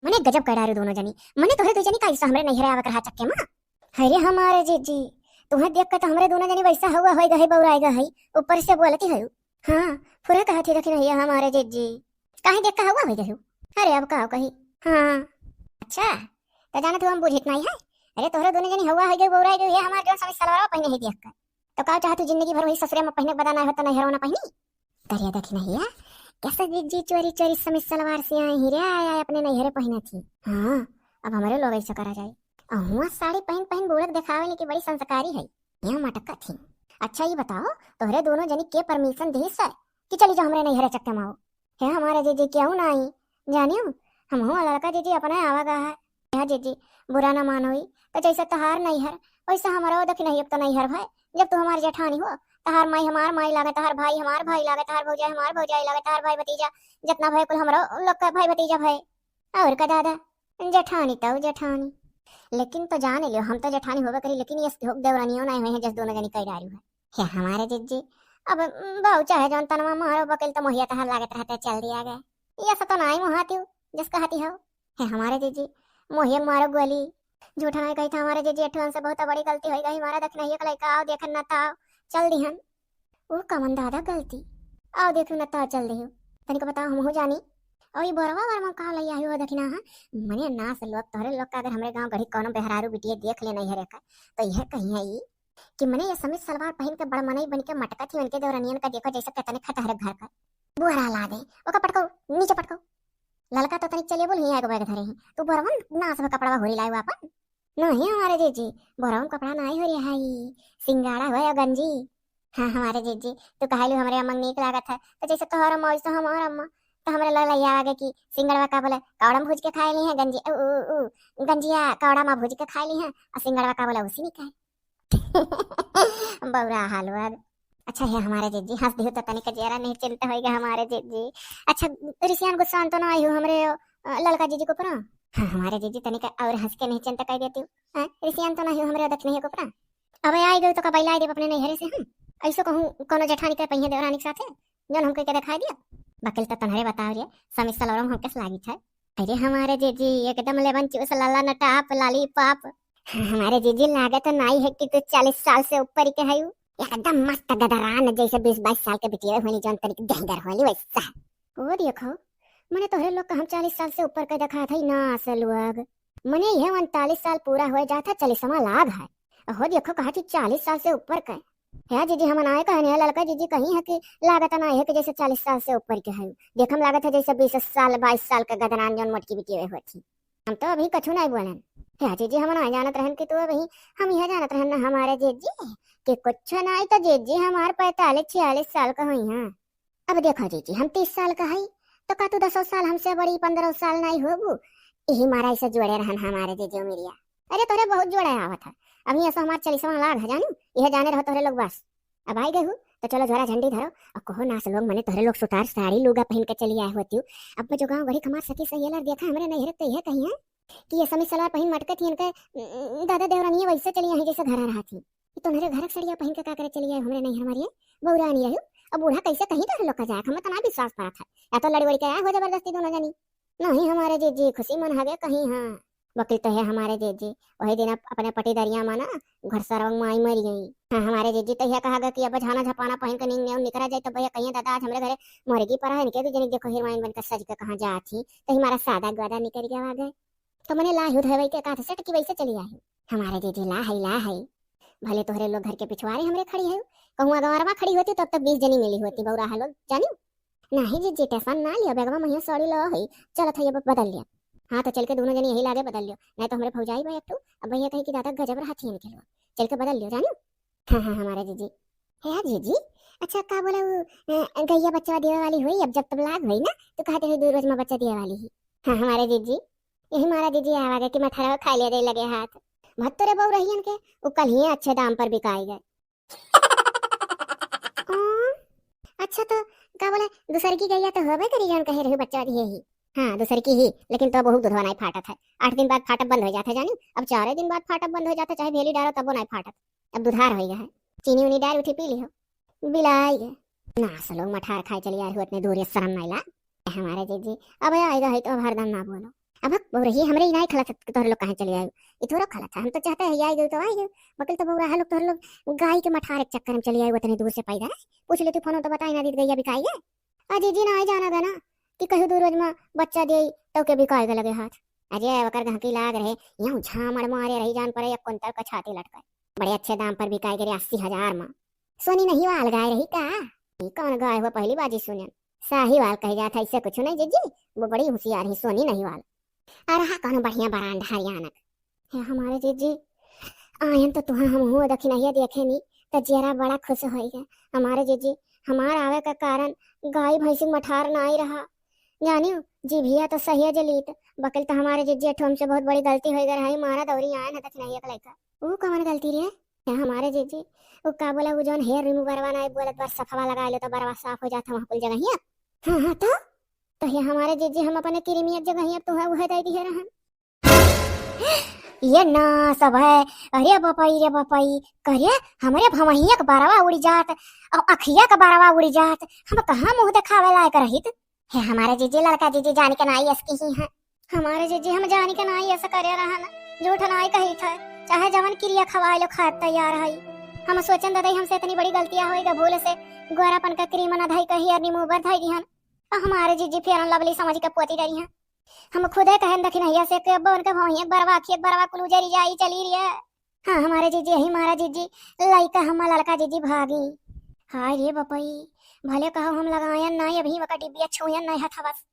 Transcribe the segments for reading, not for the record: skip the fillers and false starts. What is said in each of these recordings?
मने गजब कडारू दोनों जनी। मने तोहरे दो जनी कैसा हमरे नैहरे आवे रहा चक्के मां। हरे हमारे जीजी तुम्हें देख के तो हमरे दोनों जनी वैसा हुआ होई गई बौराएगा है। ऊपर से बोलती है। हां पूरा कहती रखी नहीं हमारे जीजी काहे देख के हुआ होई गई। अरे अब का कही। हां अच्छा तो जाने तू हम बुझित नहीं है। अरे तोहरे दोनों जनी हुआ होई गई बौराई गई है हमार जोन समय सलवार पहने ही देख के तो का चाहतू जिंदगी भर वही ससुरे में पहने बदाना होता नैहरों ना पहनी। करिया देखी नहीं है कैसे जीजी चोरी चोरी समय सलवार से आए ही रे आया अपने नैहरे पहने थी। हाँ अब हमारे लोग ऐसा करा जाए। अहुआ साड़ी पहन पहन बूढ़क दिखावे की बड़ी संस्कारी है यहाँ मटक्का थी। अच्छा ये बताओ तोहरे दोनों जनी के परमिशन दी सर कि चली जाओ हमरे नैहरे चक्के माओ है हमारे जीजी क्यों ना आई जानियो हम हुआ लड़का जीजी अपने आवागा है जीजी बुरा ना मानोई तो जैसे तहार नैहर वैसा हमारा दख नहीं अब तो नैहर भाई जब तू हमारी जेठानी हो तहार माई हमार माई लागे तहार भाई हमार भाई लागे तहार भौजाई हमार भौजाई लागे तहार भाई भतीजा जितना भाई कुल हमारा लोग का भाई भतीजा भाई और का दादा जेठानी तो जेठानी। लेकिन तो जान लियो हम तो जेठानी होवे करी लेकिन ये देवरानियों नहीं हुए हैं जस दोनों जनी कई डारी है हमारे जीजी। अब बहु चाहे जौन तनवा मारो बकल तो मोहिया तहार लागत रहते चल दिया गए ये सब तो नहीं मोहाती जिस कहती हो है हमारे जीजी मोहिया मारो गोली झूठा नहीं कही था हमारे जीजी अठवन से बहुत बड़ी गलती हो गई हमारा दख नहीं कलाई का आओ देखन न था चल दिहन वो कमन दादा गलती आओ देखो न था चल दियो तनिक बताओ हम हो जानी और ये बोरवा वर्मा का लई आयो हो दखिना हां मने नास लोग तोहरे लोग का अगर हमरे गांव गढ़ी कोनो बेहरारू बिटिया देख ले नहीं है का तो यह कहीं है ये कि मने ये समित सलवार पहन के बड़ मनई बन के मटका थी उनके दौरानियन का देखो जैसे कहते ने खतहर घर का बुरा ला दे ओका पटको नीचे पटको ललका तो तनिक चलिए बोल ही आगे बैठ धरे हैं तो बोरवन नास में कपड़ा होरी लाए वापन नहीं हमारे जीजी बोरवन कपड़ा नहीं हो रहा है सिंगाड़ा हो गंजी। हाँ हमारे जीजी तो कहलू हमारे अम्मा नीक लागत है तो जैसे तोहरा मौज तो हमार अम्मा तो हमरे ललैया आगे की सिंगड़वा का बोले कौड़ा भूज के खाए ली है गंजी गंजिया कौड़ा में भूज के खाए ली है और सिंगड़वा का बोला उसी नहीं खाए बौरा हालवा। अच्छा है हमारे जीजी हंस दियो तो तनिक जरा नहीं चिंता होएगा हमारे जीजी। अच्छा ऋषियान गुस्सा तो ना आई हो हमरे ललका जीजी को परा। हाँ हमारे जीजी तनिक और हंस के नहीं चिंता कर देती हूँ ऋषियान तो नहीं हो हमरे दक्ष नहीं को परा। अब आई गई तो कब लाई दे अपने नैहरे से हम ऐसो कहूँ कोनो जेठानी के पहिए देवरानी के साथे जन हमके के दिखाई दिया बकल तो तन्हरे बताओ रे समी सलवार हम कैसे लागी था। अरे हमारे जीजी एकदम लेवन चूस लाला नटाप लाली पाप। हमारे जीजी लागत नहीं है कि तू 40 साल से ऊपर के है एकदम मस्त गदरान जैसे 20-22 साल के बिटिया होली जौन तरीके गहगर होली वैसा। ओ देखो मने तोहरे लोग का हम 40 साल से ऊपर का देखा था ना असल लोग मने ये 39 साल पूरा हो जाता 40वां लाभ है। हो देखो कहा थी 40 साल से ऊपर का है जीजी हम आए कहने लड़का जीजी कहीं है कि लागत ना है कि जैसे 40 साल से ऊपर के है देखम लागत है जैसे 20 साल 22 साल का गदरान जौन मोटकी बिटिया होती। हम तो अभी कछु नहीं बोलन है जीजी हम ना जानत रहन कि तू अभी हम यह जानत रहन ना हमारे जीजी कि कुछ नहीं तो जीजी हमार 45-46 साल का हुई हैं। अब देखो जीजी हम 30 साल का है तो का तू 10 साल हमसे बड़ी 15 साल नहीं होबू यही मारा ऐसे जोड़े रहन हमारे जीजी मेरिया। अरे तोरे बहुत जोड़ा आवत है अभी ऐसा हमार 40वां लाभ है जानू यह जाने रहो तोरे लोग बस। अब आई गए हूँ तो चलो झोरा झंडी धरो और कहो नास लोग मने तोरे लोग सुतार साड़ी लुगा पहन के चली आए होती हूँ। अब जो गाँव घड़ी हमार सखी सहेलर देखा हमरे नैहरे तो यह कही है कि ये समी सलवार पहन मटके थी इनके दादा देवरानी वैसे चली आई जैसे घर रहा थी तुम्हारे घर सड़िया पहन के का करे चली आई हमरे नहीं हमारी बौरानी है। अब बूढ़ा कैसे कहीं तो लोग का जाए हमें तो ना विश्वास पड़ा था या तो लड़ी वड़ी के आया हो जबरदस्ती दोनों जनी नहीं हमारे जीजी खुशी मन हगे कहीं। हाँ वकील तो है हमारे जीजी वही दिन अपने पटीदरिया माना घर सरंग माई मरी गई। हाँ हमारे जीजी तो यह कहा कि अब झाना झपाना पहन के निकला जाए तो भैया कहीं दादा आज हमारे घरे मुर्गी पर है इनके भी जनी देखो हीरोइन बनकर सज के कहाँ जा थी तो हमारा सादा ग्वादा निकल गया आ गए तो मैंने ला धोई के कहा सेट की वैसे चली आई हमारे जीजी ला है भले तोहरे लोग घर के पिछवाड़े हमरे खड़ी है कहूँ गंवरवा खड़ी होती तब तक 20 जनी मिली होती बौरा लोग जानी नहीं जीजी टेंशन ना लियो बेगवा महिया सॉरी लो है चलो था ये बदल लिया। हाँ तो चल के दोनों जने यही लागे बदल लियो नहीं तो हमारे फौजाई भाई अब अब भैया कही कि दादा गजब रहा थी इनके लोग चल के बदल लियो जानो। हाँ हाँ हमारे जीजी है जीजी। अच्छा का बोला वो गैया बच्चा देने वाली हुई अब जब तब लाग हुई ना तो कहते हुए 2 रोज में बच्चा देने वाली ही। हाँ हमारे जीजी यही हमारा जीजी आवागे कि मथरा खा लिया दे लगे हाथ भत्तरे बहु रही के वो कल ही अच्छे दाम पर बिकाई गए। अच्छा तो का बोला दूसर की गैया तो होबे करी जान कहे रही बच्चा दिए ही। हाँ दूसर की ही लेकिन तो बहुत दूधवा नहीं फाटत है 8 दिन बाद फाटक बंद हो जाता है जानी अब 4 दिन बाद फाटक बंद हो जाता चाहे भेली डालो तब वो नहीं फाटत अब दुधार हो गया है चीनी उनी डाल उठी पी ली हो बिलाई ना लोग मठार खाए चली आ रही अपने दूर शर्म नहीं ला हमारे जीजी अब आएगा है तो हरदम ना बोलो अब वो रही हमरे ही नहीं खला था तोहरे लोग कहाँ चले आए। ये थोड़ा खला था, हम तो चाहते हैं आई गए तो आई गए। बकल तो बउरा है लोग तोहरे लोग गाय के मठार एक चक्कर में चले आए उतने दूर से पैदा है। पूछ लेती फोन तो बताई ना दी गई बिकाई है। अजी जी ना जाना गा ना कि कहीं दूर रोज में बच्चा दे तो के बिकाएगा लगे हाथ। अजय वकर घाकी लाग रहे यूं झामड़ मारे रही जान पड़े एक कुंतल का छाती लटका बड़े अच्छे दाम पर बिकाई करे 80,000 में। सोनी नहीं वाल गाय रही का ये कौन गाय हो पहली बाजी सुने। साहीवाल कह जाता ऐसे कुछ नहीं जीजी, वो बड़ी होशियार ही सोनी नहीं वाल। अरे हाँ कौन बढ़िया बरांड हरियाणक है हमारे जीजी। आयन तो तुहा हम हुआ दखी नहीं देखे नहीं तो जरा बड़ा खुश होएगा हमारे जीजी। हमार आवे का कारण गाय भैंसी मठार ना ही रहा जानियो जी भैया तो सही है जलीत बकल तो हमारे जीजी अठो हमसे बहुत बड़ी गलती हो गई है। मारा दौरी आए ना दखी नहीं लड़का वो कौन गलती रे है हमारे जीजी। वो का बोला वो जोन हेयर रिमूवर वाला है बोलत बस सफवा लगा ले तो बरवा साफ हो जाता वहां कुल जगह ही। हाँ हाँ तो ये हमारे जीजी हम अपने क्रीमी एक जगह ही अब तो है वो है दे दी है रहन। ये ना सब है। अरे बापाई करिए हमारे भवहिया का बारवा उड़ी जात और अखिया का बारवा उड़ी जात हम कहाँ मुंह दिखावे लायक रहित है हमारे जीजी। लड़का जीजी जानी के नाई इसकी ही है हमारे जीजी। हम जानी के नाई ऐसा करे रहन झूठ नाई कही था चाहे जवन क्रिया खवाए लो खा तैयार है। हम सोचन दादा हमसे इतनी बड़ी गलतियां होएगा भूल से गोरापन का क्रीम ना धाई कही और रिमूवर धाई दी और हमारे जीजी फेर लवली समझ के पोती डरी हैं। हम खुद है कहन दखी नहीं से के उनका भौही एक बरवा खी एक बरवा कुलू जरी जाई चली रही है। हाँ हमारे जीजी यही हमारा जीजी लइका हम लड़का जीजी भागी। हाय रे बपई भले कहो हम लगायन नहीं अभी वका डिबिया छुयन नहीं हथवस।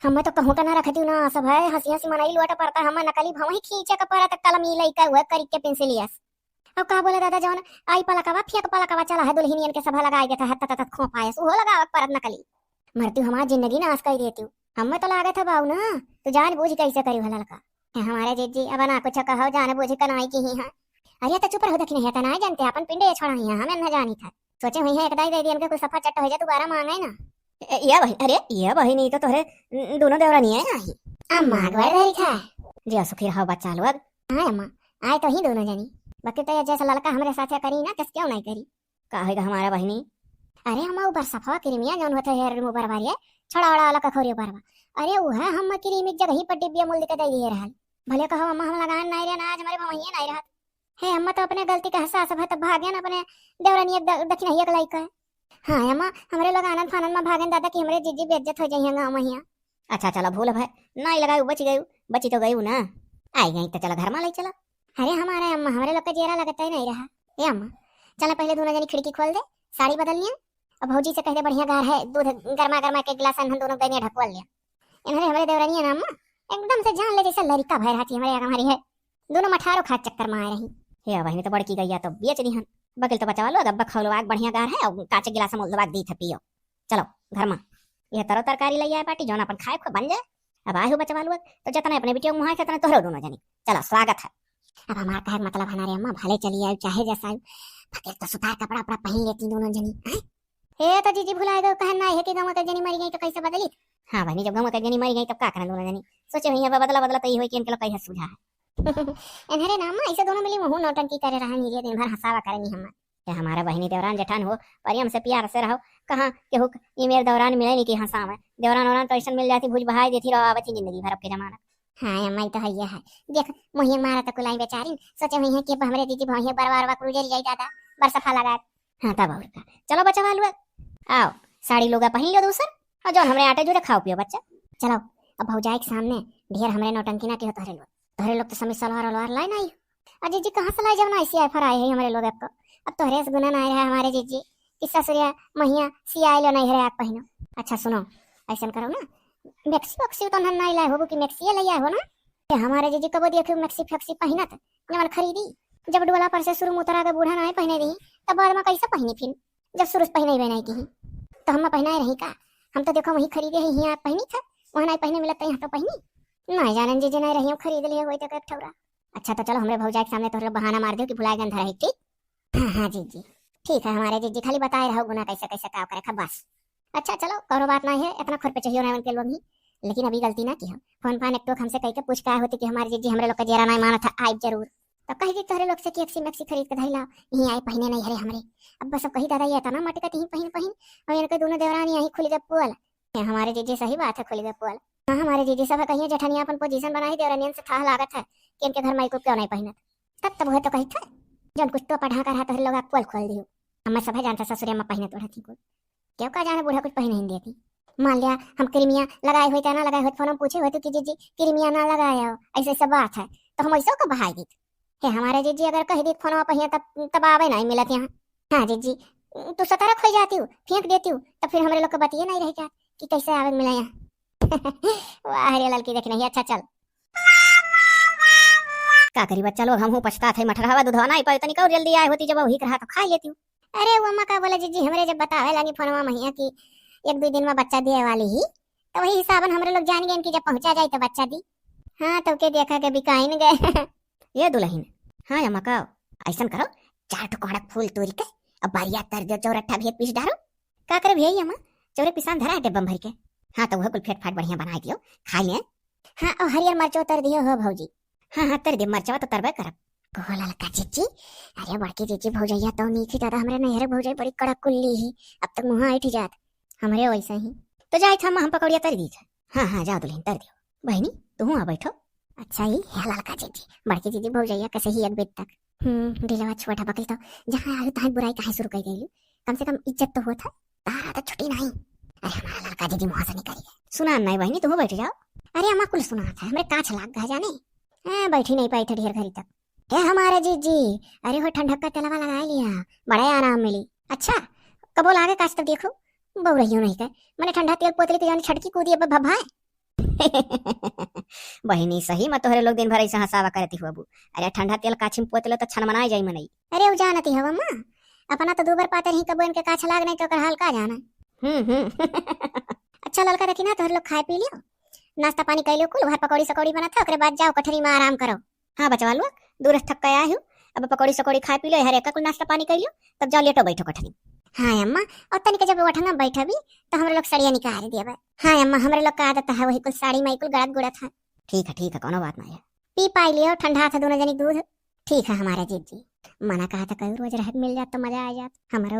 हम तो कहूं का ना रखती ना सब है हंसी हंसी मनाई लोटा पड़ता हम नकली भौही खींचे का परा तक कलम लइका हुआ करी के पेंसिलियस। अब का बोले दादा जवन आई पलकवा फेक पलकवा चला है दुल्हनियन के सभा लगाए के तहत तत खो पाए वो लगा परत नकली मरती हमारी जिंदगी नाश कर देती हूँ। हम तो लागे था बाऊ ना तो जान बूझ कैसे करी भला लड़का हमारे जीजी अब ना कुछ कहो जान बूझ कनाई की ही है। अरे तो चुप रहो दखी नहीं ना जानते अपन पिंडे छोड़ा ही हमें न जानी था सोचे हुई है एकदाई दे दी हमके कुछ सफा चट्टा हो जाए दोबारा मांगे ना। ये भाई अरे ये भाई नहीं तो तोहरे दोनों देवरा नहीं है ही अम्मा गवर रही था जी सुखी रहो बच्चा लोग। हां अम्मा आए तो ही दोनों जनी बाकी तो जैसा लड़का हमारे साथ करी ना किस क्यों नहीं करी कहेगा हमारा बहनी। अरे हम ऊपर सफा क्रीमिया जौन होता है रिमूवर वाली छड़ा वड़ा वाला कखोरी परवा अरे वो है हम क्रीमी जगह ही पर डिब्बिया मूल के दे दिए रहल भले कहो अम्मा हम लगान नहीं रे ना आज हमारे भवैया नहीं रहत है। अम्मा तो अपने गलती का एहसास है तब भागे ना अपने देवरानी दक्षिण हिया के लायक है। हां अम्मा हमरे लोग आनंद फानंद में भागन दादा कि हमरे जीजी बेइज्जत हो जाई गांव में हिया। अच्छा चलो भूल भाई नहीं लगाई बची तो गई ना आई गई तो चलो घर में ले चलो। अरे हमारे अम्मा हमारे लोग का जेरा लगता ही नहीं रहा। ए अम्मा चलो पहले दोनों जनी खिड़की खोल दे साड़ी बदल लिया अब भौजी से कहते बढ़िया घर है दूध गर्मा गर्मा के गिलास हम दोनों गने ढकवा लिया। इन्होंने हमारे देवरानी है ना अम्मा एकदम से जान ले जैसे लड़का भय रही हमारी है दोनों मठारो खा चक्कर में आए रही हे बहनी तो बड़की गई तो बेच दी हन बगल तो बचावा लो अब खौलो आग बढ़िया गार है और काचे गिलास में दबा दी था पियो चलो घर में यह तरो तरकारी ले आए पार्टी जौन अपन खाए बन जाए। अब आए हो बचवा लो तो जतने अपने बेटियों मुहाई खतने तोहरो दोनों जनी चलो स्वागत है। अब हमारा कहे मतलब हमारे अम्मा भले चली आए चाहे जैसा आए फकीर तो सुतार कपड़ा अपना पहन लेती दोनों जनी। हे तो जीजी भुलाए दो कहना है कि गांव का जनी मरी गई तो कैसे बदली। हां भाई जब गांव का जनी मरी गई तब का करना दोनों जनी सोचे भैया बदला तो ये होई कि इनके लोग कैसे सुझा है। इन्हरे नाम ऐसे दोनों मिली मुंह नौटंकी करे रहा नीरे दिन भर हंसावा करनी हम ये हमारा बहनी देवरान जेठान हो पर हमसे प्यार से रहो कहां के हुक ये मेरे दौरान मिले नहीं कि हंसाव है देवरान औरान तो ऐसा मिल जाती भूज बहाई देती रहो आवती जिंदगी भर अब के जमाना। हां अम्मा तो है ये है देख मोहिया मारा तो कुलाई बेचारी सोचे हुई है कि हमरे जीजी भौहिया बरवार वा क्रूजर जाई दादा बरसफा लगा। हां तब और का चलो बच्चा वालू आओ साड़ी लोगा पहन लो दूसर और जो हमरे आटे जुड़े खाओ पियो बच्चा चलो। अब भौजाई के सामने ढेर हमरे नौटंकी ना के तोहरे लोग तो समी सलवार वलवार लाई नहीं अजी जी कहां से लाई जब ना ऐसी आफर आए है हमारे लोग को अब तोहरे से गुना नहीं रहा हमारे जीजी किस्सा सूर्या महिया सियाई लो नहीं है पहनो। अच्छा सुनो ऐसा करो ना मैक्सी वक्सी तो नहीं लाई हो कि मैक्सी ले आए हो ना ये हमारे जीजी कबो देखो मैक्सी फ्लेक्सी पहनत जवन खरीदी जब डोला पर से शुरू मुतरा के बूढ़ा नहीं पहने दी तब बाद में कैसे पहनी फिर जब शुरू से पहने नहीं की तो हम पहनाए रही का हम तो देखो वही खरीदे ही यहाँ पहनी था वहाँ नहीं पहने मिलता यहाँ तो पहनी नहीं जानन जीजी नहीं रही खरीद लिए वही तो ठौरा। अच्छा तो चलो हमरे भौजाई के सामने तो बहाना मार दो कि भुलाए गंधा रही ठीक। हाँ हाँ जीजी ठीक है हमारे जीजी खाली बताए रहो गुना कैसे कैसे क्या करे बस। अच्छा चलो करो बात नहीं है इतना खुद पे चाहिए ना उनके लोग ही लेकिन अभी गलती ना की हो फोन फान एक तो हमसे कह के पूछ के होती कि हमारी जीजी हमारे लोग का जेरा नहीं माना था आई जरूर तो कह दी तोहरे लोग से कि एक्सी मैक्सी खरीद के धैला यहीं आई पहने नहीं हरे हमरे अब बस अब कही दादा ये था ना मटका ही पहन और इनके दोनों देवरानी यहीं खुली जब पुअल ये हमारे जीजी सही बात है खोली दे पोल। हाँ हमारे जीजी सब कहिए जेठनिया अपन पोजीशन बनाई दे रनियन से था लागत है कि इनके घर में को क्यों नहीं पहनत। तब वो तो कही था जब कुछ तो पढ़ा कर तो लोग पोल खोल दियो। हम सब जानता ससुरिया में पहने तो रहती को क्यों का जाने बूढ़ा कुछ पहने नहीं देती। मान लिया हम क्रीमिया लगाए हुए ना लगाए हुए फोन में पूछे हुए तो कि जीजी क्रीमिया ना लगाया हो ऐसे सब बात है तो हम ऐसा को बहाई दी है हमारे जीजी अगर कह दी फोन पहिए तब आवे नहीं मिलत यहाँ। हाँ जीजी तू सतर्क हो जाती हूँ फेंक देती हूँ तब फिर हमारे लोग को बतिए नहीं रह क्या कि कैसे आवे मिला यहाँ। वाह रे लड़की देख नहीं अच्छा चल का करी बच्चा लोग हम पछता थे मठरवा दूधवा नहीं पाई तनी कौ जल्दी आए होती जब वही कहा तो खा लेती हूँ। अरे वो अम्मा का बोला जीजी हमरे जब बतावे लगी फोनवा महिया की 1-2 दिन में बच्चा दिए वाली ही तो वही हिसाबन हमरे लोग जान गए कि जब पहुंचा जाए तो बच्चा दी। हाँ तो के देखा के बिकाई न गए। ये दुल्हन हाँ अम्मा का ऐसा करो 4 टुकड़ा फूल तोड़ के अब बारिया तर दो चौरठा भेद पीस डालो का करे भैया अम्मा चौरे पिसान धरा है डिब्बा भर के। हाँ तो वह कुल फेट फाट बढ़िया बना दियो खा ले। हाँ और हरियर मरचो तर दियो हो भौजी। हाँ तर दे मरचवा तो तरबे करब कोला लका जीजी। अरे बड़की जीजी भौजैया तो नीची दादा हमरे नहरे भौजई बड़ी कड़क कुल्ली ही अब तक मुहा उठ जात हमरे वैसा ही तो जाए था हम पकौड़िया तर दी। हाँ हाँ जाओ दुल्हन तर दियो बहनी तू आ बैठो। अच्छा ही है लड़का जीजी बड़की जीजी भौजैया कैसे ही 1 बेद तक दिलवा छोटा बकरी तो जहाँ आयु तहाँ बुराई कहाँ शुरू कर गई कम से कम इज्जत तो होता तारा तो छुट्टी नहीं। अरे हमारा लड़का जीजी मुँह से निकल गया सुना नहीं बहनी तुम बैठ जाओ। अरे अम्मा कुल सुना था हमरे कांच लाग गया जाने बैठी नहीं पाई थे ढेर घड़ी तक है हमारे जीजी। अरे हो ठंडक का तलवा लगा लिया बड़ा आराम मिली। अच्छा कबो लागे कांच तक देखो बहु रही नहीं कह मैंने ठंडा तेल पोतली तो छटकी कूदी अब भभाए। बहिनी सही मत तोहरे लोग दिन भर ऐसा हंसावा करती हो अबू। अरे ठंडा तेल काछी पोतलो तो छन मनाई जाई मनई। अरे वो जानती हवा मां अपना तो 2 बार पाते रही कबो इनके काछ लाग नहीं तो कर हाल का जाना। अच्छा ललका देखी ना तोहरे लोग खाए पी लियो नाश्ता पानी कर लियो कुल घर पकौड़ी सकौड़ी बना था ओकरे बाद जाओ कठरी में आराम करो। हाँ बचवा लो दूर थक के आया हूँ अब पकौड़ी सकौड़ी खाए पी लो हर एक कुल नाश्ता पानी कर लियो तब जाओ लेटो बैठो कठरी। हाँ अम्मा और तनिक जब उठना बैठा भी तो हमारे लोग सड़िया निकाल दिया। हाँ अम्मा हमारे लोग का आदत है वही कुल साड़ी में कुल गड़त गुड़त है। ठीक है कोनो बात नहीं है पी पाई लियो ठंडा था दोनों जनी दूध। ठीक है हमारा जीजी मना कहा था कई रोज रहत मिल जात तो मजा आ जात हमारा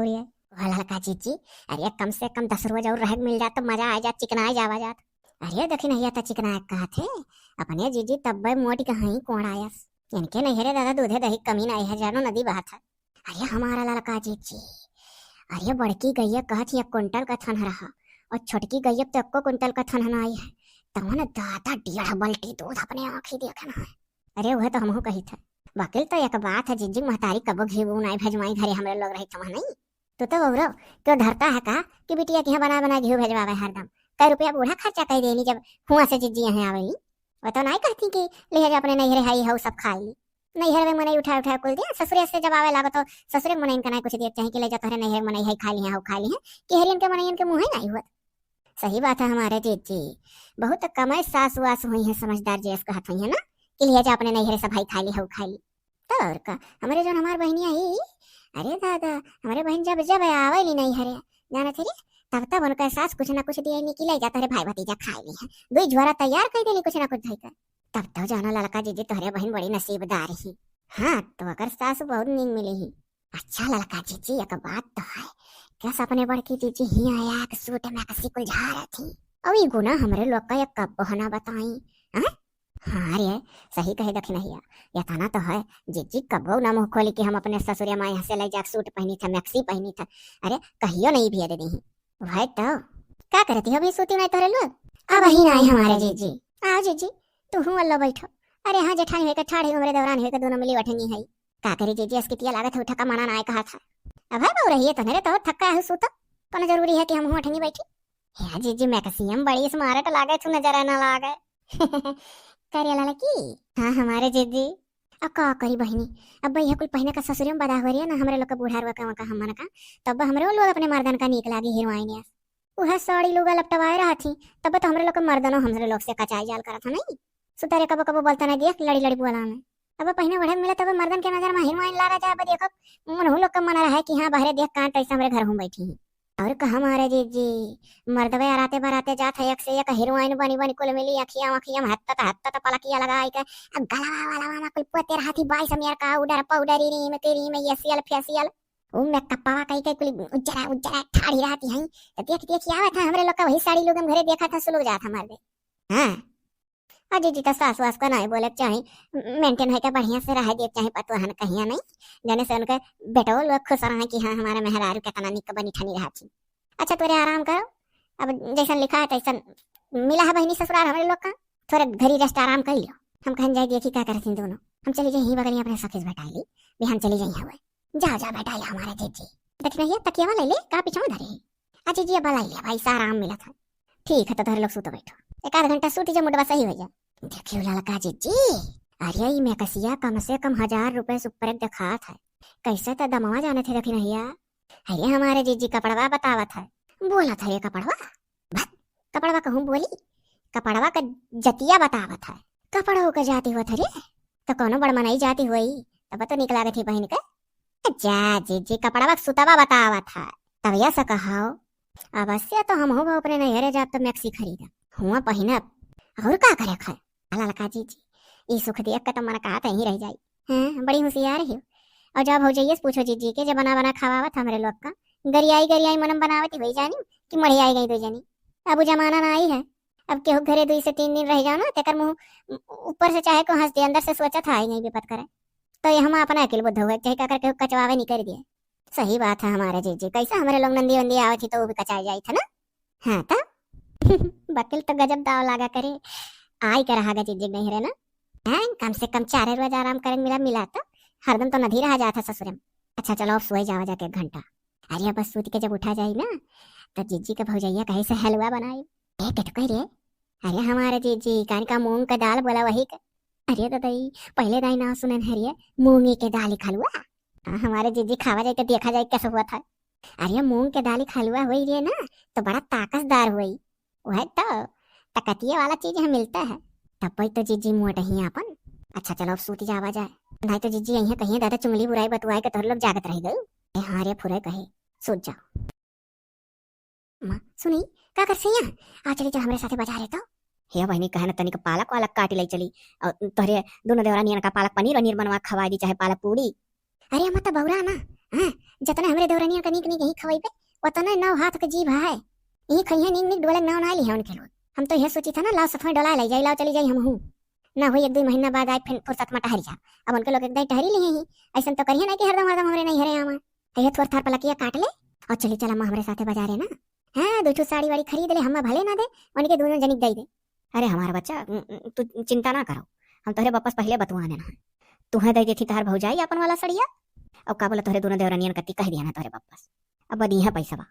और हल्का जीजी। अरे कम से कम 10 रोज और रहत मिल जात तो मजा आ जात चिकना जावा जात। अरे देखी नहीं आता चिकना कहा थे अपने जीजी तब मोटी कहीं कोण आयस इनके नहीं रे दादा दूधे दही कमी नहीं है जानो नदी बात है। अरे हमारा लड़का जीजी अरे बड़की गैया कहत 1 क्विंटल का थन रहा और छोटकी गैया तो 1 क्विंटल का थन आई है तब न दादा 1.5 बल्टी दूध अपने आँखी देखना है। अरे वह तो हमहू कही था वकील तो एक बात है जिज्जी महतारी कबो घी नहीं भेजवाई घरे हमारे लोग रही तुम नहीं तो गौरव क्यों धरता है का कि बिटिया के यहाँ बना बना घी भेजवावे हरदम कई रुपया बूढ़ा खर्चा कर देनी जब हुआ से जिज्जी यहाँ आवेली वो तो नहीं कहती कि लिहाजा अपने नैहरे हाई हाउ सब खा ली नैहर में मने उठा उठा कुल दिया ससुरे से जब आवे लागो तो ससुरे मने इनका नहीं कुछ देते हैं कि ले जाता है नैहर मने है खा ली है खा ली है कि हरियन के मने इनके मुंह ही नहीं हुआ। सही बात है हमारे जीजी बहुत कमाई सास वास हुई है समझदार जैस कहत हुई है ना कि लिहाजा अपने नैहरे सब भाई खा ली है खा ली तो और का हमारे जो हमार बहनिया ही। अरे दादा हमारे बहन जब जब आवेली नैहरे जाना थे तब उनका सास कुछ ना कुछ दिए निकले जाता है भाई भतीजा खा ली है 2 झोरा तैयार कर देली कुछ ना कुछ धोकर तब तो जाना लड़का जीजी तोहरे बहन बड़ी नसीबदार ही। हाँ तो अगर सास बहुत नींद मिली ही। अच्छा लड़का जीजी एक बात तो है क्या सपने बड़की जीजी ही आया एक सूट में कसी कुल जा रही थी और ये गुना हमारे लोग का एक कब बहना बताई। हाँ रे सही कहे दखी नहीं या थाना तो है जीजी कबो ना मुँह खोली कि हम अपने ससुरिया माँ यहाँ से ले जा सूट पहनी था मैक्सी पहनी था। अरे कहियो नहीं भी दे दी भाई तो क्या करती हो अभी सूती नहीं तोरे लोग अब ही आई हमारे जीजी। आओ जीजी तू हूँ अल्लाह बैठो। अरे हाँ जेठानी है ठाड़ी उमरे दौरान है दोनों मिली वठनी है का करे जीजी अस्कितिया लागत है उठा का मना ना कहा था अब है बहु रही है तो मेरे तो थक्का है सूता तो जरूरी है कि हम वठनी बैठी है जीजी मैं कसीम बड़ी स्मारट लागे तू नजर ना लागे। करे लड़की हाँ हमारे जीजी अब का करी बहनी अब भैया कुल पहने का ससुरी में बदा हो रही है ना हमारे लोग का बूढ़ा रुआ का हम का तब हमारे लोग अपने मर्दन का नीक लागी हीरोइन वह साड़ी लुगा लपटवाए रहा थी तब तो हमारे लोग मर्दनों हमारे लोग से कचाई जाल करा था नहीं सुतारे कबो कबो बोलता नहीं देख लड़ी लड़ी बोला में अब पहने बढ़े मिला तब मर्दन के नजर में हीरोइन लागा जाए देखो मन लोग का मना रहा है कि हाँ बाहर देख कांट ऐसा हमारे घर हूँ बैठी है और कहा हमारे जीजी मर्दवे आराते बराते जात है एक से एक हीरोइन बनी बनी कुल मिली अखियां अखियां हत्ता पलकिया लगाई के गला वाला कुल पोते रहा थी 22 अमेर का उडर पाउडर रीम तेरी में ये सियल फेसियल ओ मैं कप्पावा कई कई कुली उज्जरा उज्जरा ठाड़ी रहती हैं तो देख देख आवा था हमरे लोग का वही साड़ी लोग हम घरे देखा था सुलग जात हमार दे। हां अजी जी तो सास वास का नहीं बोले चाहे मेंटेन है का बढ़िया से रह दे चाहे पतो हन कहिया नहीं जाने से उनके बेटो लोग खुश रहे कि हां हमारा मेहरारू के तना निक बनी ठनी रहती। अच्छा तोरे आराम करो अब जैसा लिखा है तैसा मिला है बहनी ससुराल हमारे लोग का थोड़ा घरी रेस्ट आराम कर लो। हम कहीं जाए देखी क्या करते हैं दोनों हम चली जाए ही बगल अपने सखीस बैठा ली बिहान चली जाइए हुए जा जा बैठा लिया हमारे जीजी देख रही है तकिया वाला ले का पीछे धरे अच्छा जी अब लाई लिया भाई सा आराम मिला था। ठीक है तो धर लोग सूतो बैठो एक आध घंटा सूती जब मुडवा सही हो जाए। देखियो लड़का जीजी अरे ये मैं कसिया कम से कम 1000 रुपए से ऊपर दिखा था कैसे तो दमवा जाने थे रखी नहीं अरे हमारे जीजी कपड़वा बतावा था बोला था ये कपड़वा कपड़वा कहूँ बोली कपड़वा का जतिया बतावा था कपड़ों का जाती हुआ था रे तो कोनो बड़ मनाई जाती हुई तब तो निकला गई थी बहन का जा जीजी कपड़वा सुतवा बतावा था तब यह कहाओ अवश्य तो हम हो अपने नहरे जाब तो मैक्सी खरीदा हुआ पहिनब और का करे खाए अला लका जीजी ई सुख देख के तो मन कहा ही रह जाई हैं बड़ी होशियार है और जब हो जाइए पूछो जीजी के जब बना बना खावावत हमरे लोग का गरियाई मनम बनावती वही जानी कि मढ़ी आई गई दो जनी अब जमाना ना आई है अब केहू घरे 2 से 3 दिन रह जाओ ना तेकर मुंह ऊपर से चाहे को हंस दे अंदर से सोचा था आई नहीं विपत करे तो ये हम अपना अकेले बुद्ध हुए चाहे का करके कचवावे नहीं कर दिए। सही बात है हमारे जीजी कैसा हमारे लोग नंदी वंदी आवे थी तो वो भी कचाई जाई था ना। हाँ तो वकील तो गजब दाव लागा करे आई कर रहा जीजी नहीं रहे ना हैं कम से कम 4 रोज आराम करेंगे मिला मिला तो हरदम तो नदी रहा जाता ससुर में। अच्छा चलो अब सोए जावा जाके 1 घंटा अरे बस सूत के जब उठा जाई ना तो जीजी का भौजैया कहीं से हलवा बनाई कह रे अरे हमारे जीजी कान का मूंग का दाल बोला वही का अरे तो दई पहले दाई ना सुनन हरिये मूंगी के दाल खलुआ हमारे जीजी खावा जाए तो देखा जाए कैसे हुआ था। अरे मूंग के दाल खलुआ हुई रे ना तो बड़ा ताकतदार हुई वह तो तकतिये वाला चीज है मिलता है तब तो जीजी मोट ही अपन। अच्छा चलो अब सूती जावा जाए नहीं तो जीजी यही कहीं दादा चुंगली बुराई बतुआई के तोर लोग जागत रह गए हाँ रे फुरे कहे सूत जाओ। माँ सुनी का कर सैया आ चली जा हमारे साथे बाजार है तो हे बहनी कहे ना तनिक पालक वालक काटी लाई चली और तोहरे दोनों देवरानियन का पालक पनीर और बनवा खवा दी चाहे पालक पूरी। अरे हम तो बौरा ना हां जतना हमरे देवरानियन का निक निक ही खवाई पे उतना नौ हाथ के जीभ है ई खइया निक निक डोले नाव ना ली है उनके लोग हम तो यह सोची था ना लाओ सफा डोला लाई जाई लाओ चली जाई हम हूं ना हो 1-2 महीना बाद आए फिर फुर्सत में टहरी जा अब उनके लोग एकदम टहरी लिए ही ऐसा तो करिए ना कि हरदम हरदम हमरे नहीं हरे आमा कहिए थोड़ा थार पलकिया काट ले और चली चला हमारे साथे बाजार है ना हाँ 2 साड़ी वाड़ी खरीद ले हम भले ना दे उनके दोनों जनिक दे दे। अरे हमारा बच्चा तू चिंता ना करो हम तोहरे वापस पहले बतवाने ना तुहे दे देती तार भौजाई अपन वाला सड़िया अब का बोला तोहरे दोनों देवरानियन कति कह दिया ना तोहरे वापस अब बदी है पैसा बा।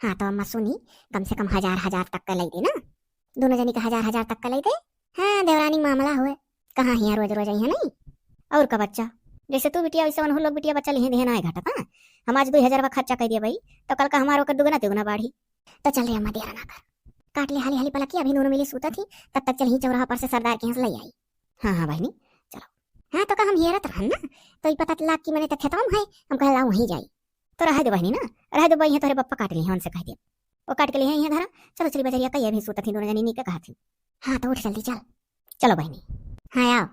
हाँ तो अम्मा सुनी कम से कम 1000 तक का लै दे ना दोनों जनी का 1000 तक का लै दे। हाँ देवरानी मामला हुए कहाँ हिया रोज रोज आई है नहीं और का बच्चा जैसे तू बिटिया वैसे हम लोग बिटिया बच्चा लिहे देना है घटा था हम आज 2000 का खर्चा कर दिया भाई तो कल का हमारा दुगना तिगुना बाढ़ी तो चल रही अम्मा देरा ना कर काट ले हाली हाली पलकी अभी दोनों मिली सूता थी तब तक चल ही चौराहा पर से सरदार के यहाँ से ले आई। हाँ हाँ बहनी चलो हाँ तो का हम हेरत रहन ना तो पता लाग की मैंने तो खेतवा में है हम कह ला वहीं जाई तो रह दे बहनी ना रह दे बहनी तोरे पप्पा काट ली है उनसे कह दे वो काट के लिए यहाँ धरा चलो चली बजरिया कही अभी सूता थी दोनों जनी नीचे कहा थी। हाँ तो उठ जल्दी चल चलो बहनी हाँ आओ।